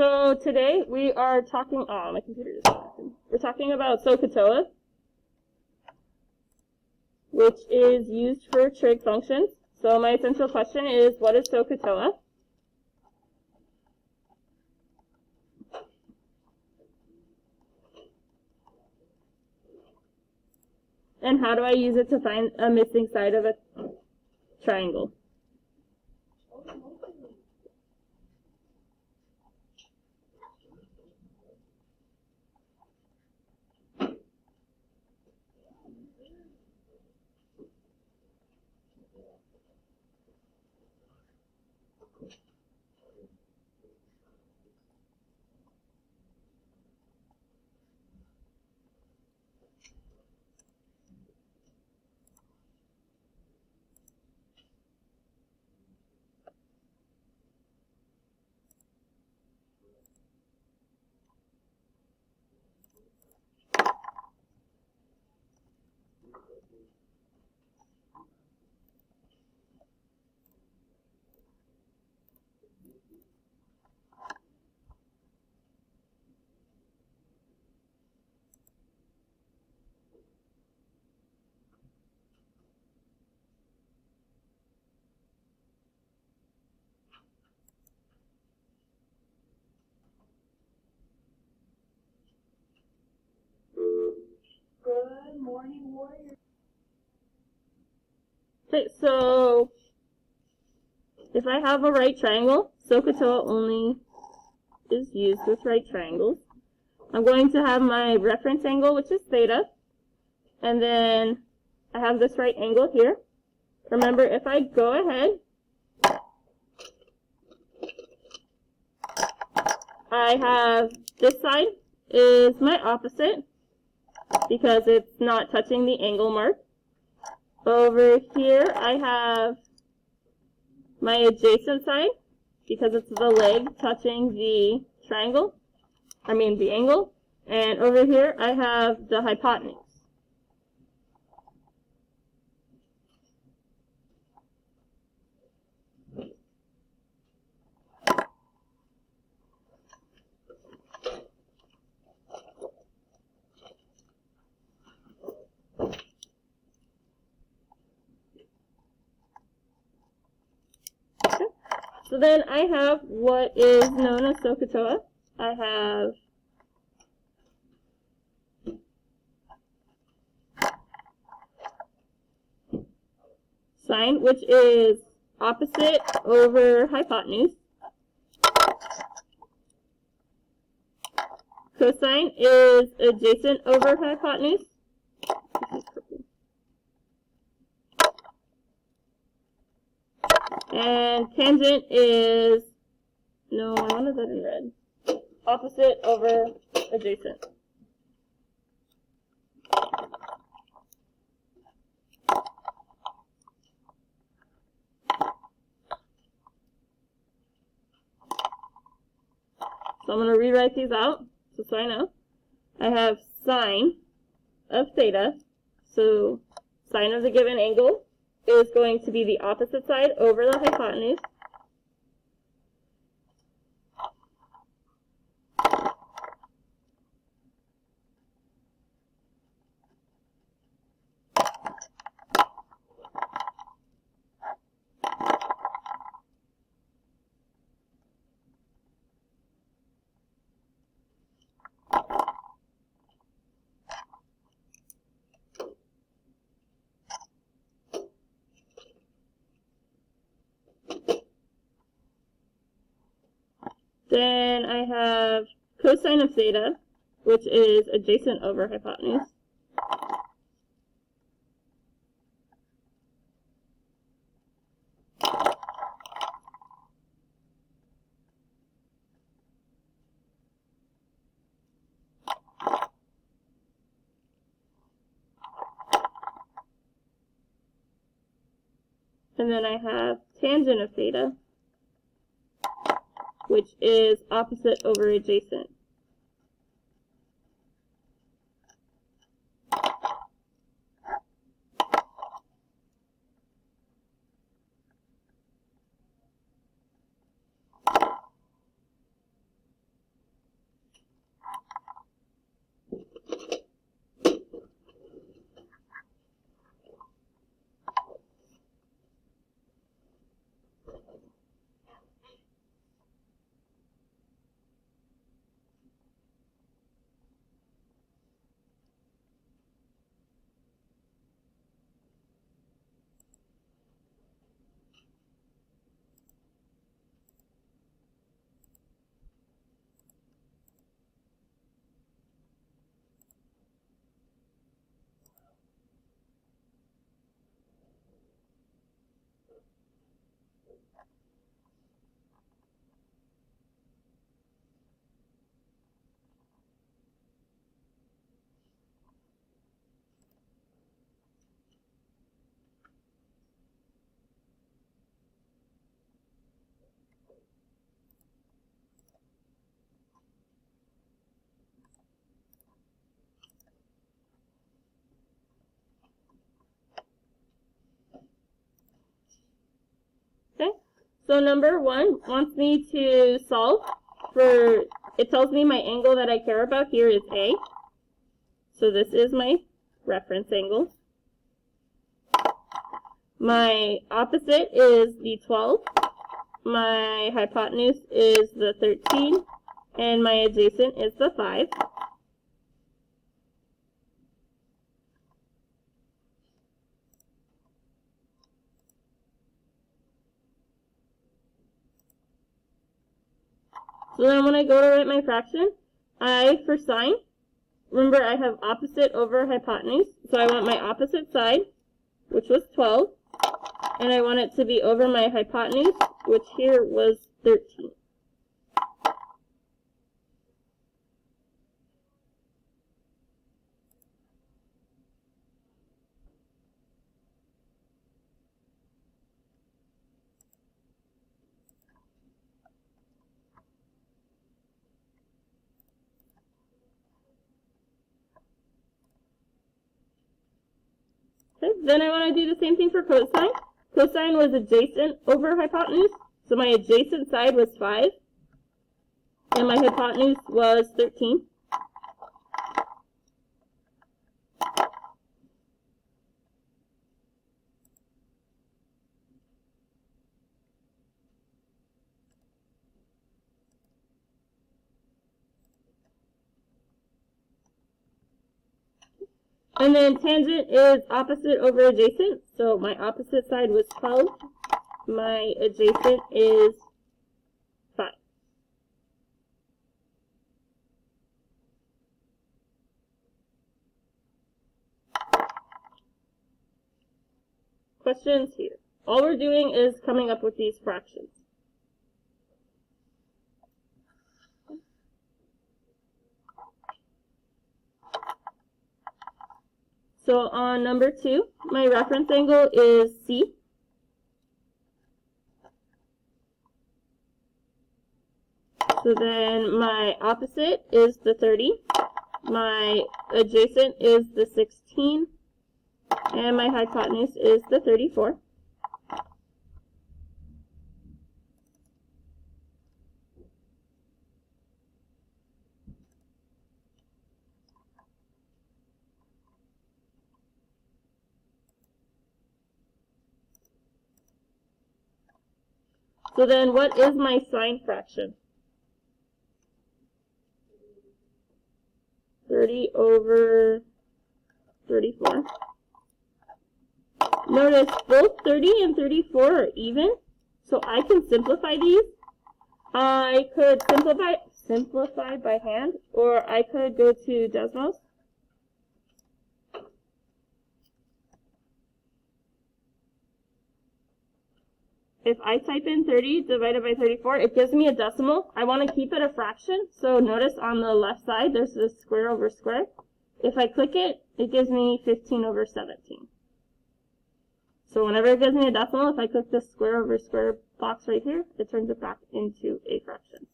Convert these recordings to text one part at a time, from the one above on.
So today we are talking, oh, my computer just happened. We're talking about SohCahToa, which is used for trig functions. So my essential question is, what is SohCahToa? And how do I use it to find a missing side of a triangle? Good morning, warrior. Okay, so if I have a right triangle, SohCahToa only is used with right triangles. I'm going to have my reference angle, which is theta, and then I have this right angle here. Remember, if I go ahead, I have this side is my opposite because it's not touching the angle mark. Over here, I have my adjacent side because it's the leg touching the triangle, the angle. And over here, I have the hypotenuse. So then I have what is known as SohCahToa. I have sine, which is opposite over hypotenuse. Cosine is adjacent over hypotenuse. And tangent is, no, I wanted that in red. Opposite over adjacent. So I'm going to rewrite these out, so I know. I have sine of theta, so sine of the given angle is going to be the opposite side over the hypotenuse. Then I have cosine of theta, which is adjacent over hypotenuse. And then I have tangent of theta, which is opposite over adjacent. So number 1 wants me to solve for, it tells me my angle that I care about here is A. So this is my reference angle. My opposite is the 12. My hypotenuse is the 13. And my adjacent is the 5. So then when I go to write my fraction, for sine, remember I have opposite over hypotenuse, so I want my opposite side, which was 12, and I want it to be over my hypotenuse, which here was 13. Okay, then I want to do the same thing for cosine. Cosine was adjacent over hypotenuse, so my adjacent side was 5, and my hypotenuse was 13. And then tangent is opposite over adjacent, so my opposite side was 12, my adjacent is 5. Questions here. All we're doing is coming up with these fractions. So on number 2, my reference angle is C. So then my opposite is the 30, my adjacent is the 16, and my hypotenuse is the 34. So then what is my sine fraction? 30 over 34. Notice both 30 and 34 are even, so I can simplify these. I could simplify by hand, or I could go to Desmos. If I type in 30 divided by 34, it gives me a decimal. I want to keep it a fraction, so notice on the left side there's this square over square. If I click it, it gives me 15 over 17. So whenever it gives me a decimal, if I click this square over square box right here, it turns it back into a fraction.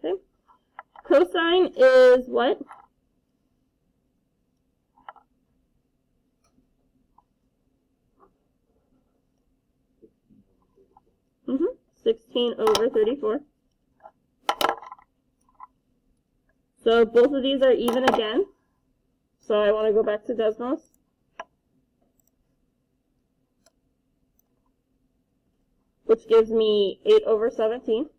Okay. Cosine is what? Mm-hmm. 16 over 34. So both of these are even again. So I want to go back to Desmos. Which gives me 8 over 17.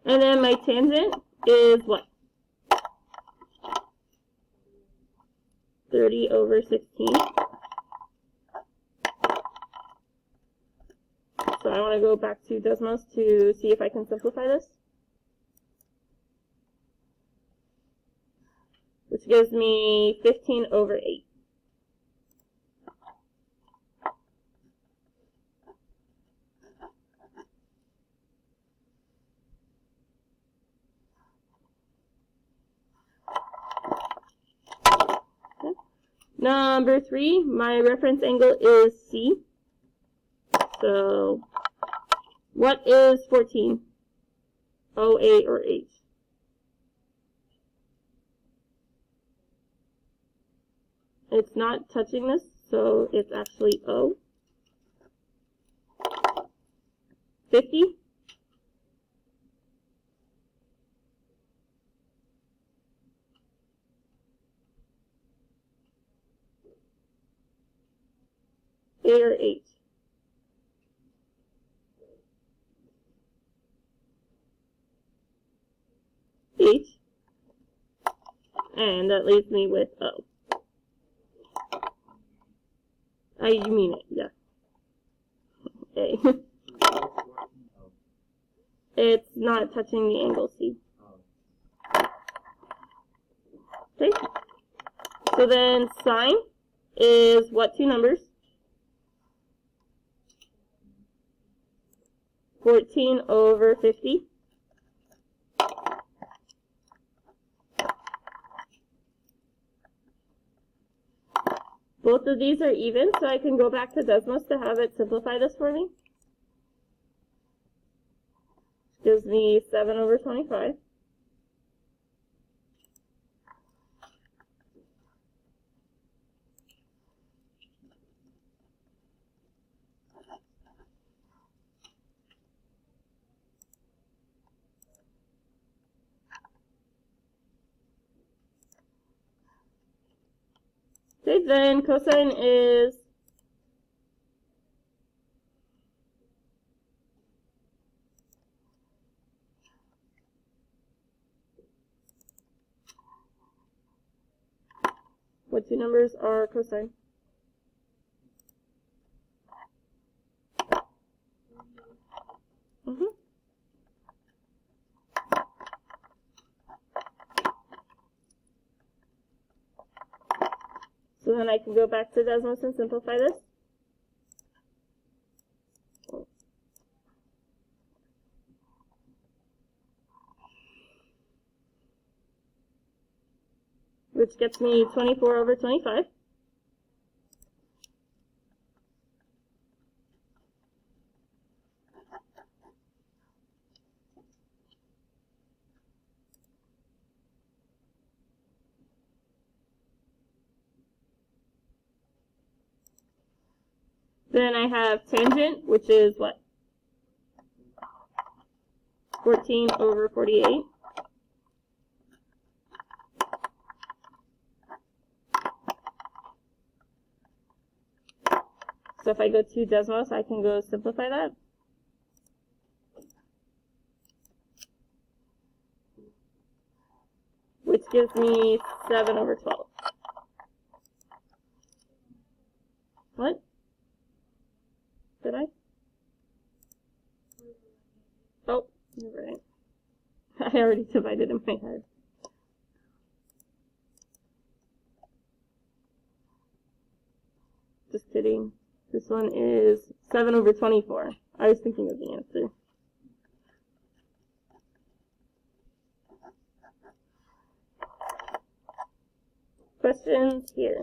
And then my tangent is what? 30 over 16. So I want to go back to Desmos to see if I can simplify this. Which gives me 15 over 8. Number 3, my reference angle is C. So, what is 14? O, A, or H? It's not touching this, so it's actually O. 50? A or H? H. And that leaves me with O. You mean it, yeah. A. It's not touching the angle C. Okay. So then sine is what two numbers? 14 over 50. Both of these are even, so I can go back to Desmos to have it simplify this for me. Gives me 7 over 25. Okay, then cosine is what two numbers are cosine? So then I can go back to Desmos and simplify this. Which gets me 24 over 25. Then I have tangent, which is what? 14 over 48. So if I go to Desmos, I can go simplify that. Which gives me 7 over 12. What? Did I? Oh, you're right. I already divided in my head. Just kidding. This one is 7 over 24. I was thinking of the answer. Questions here?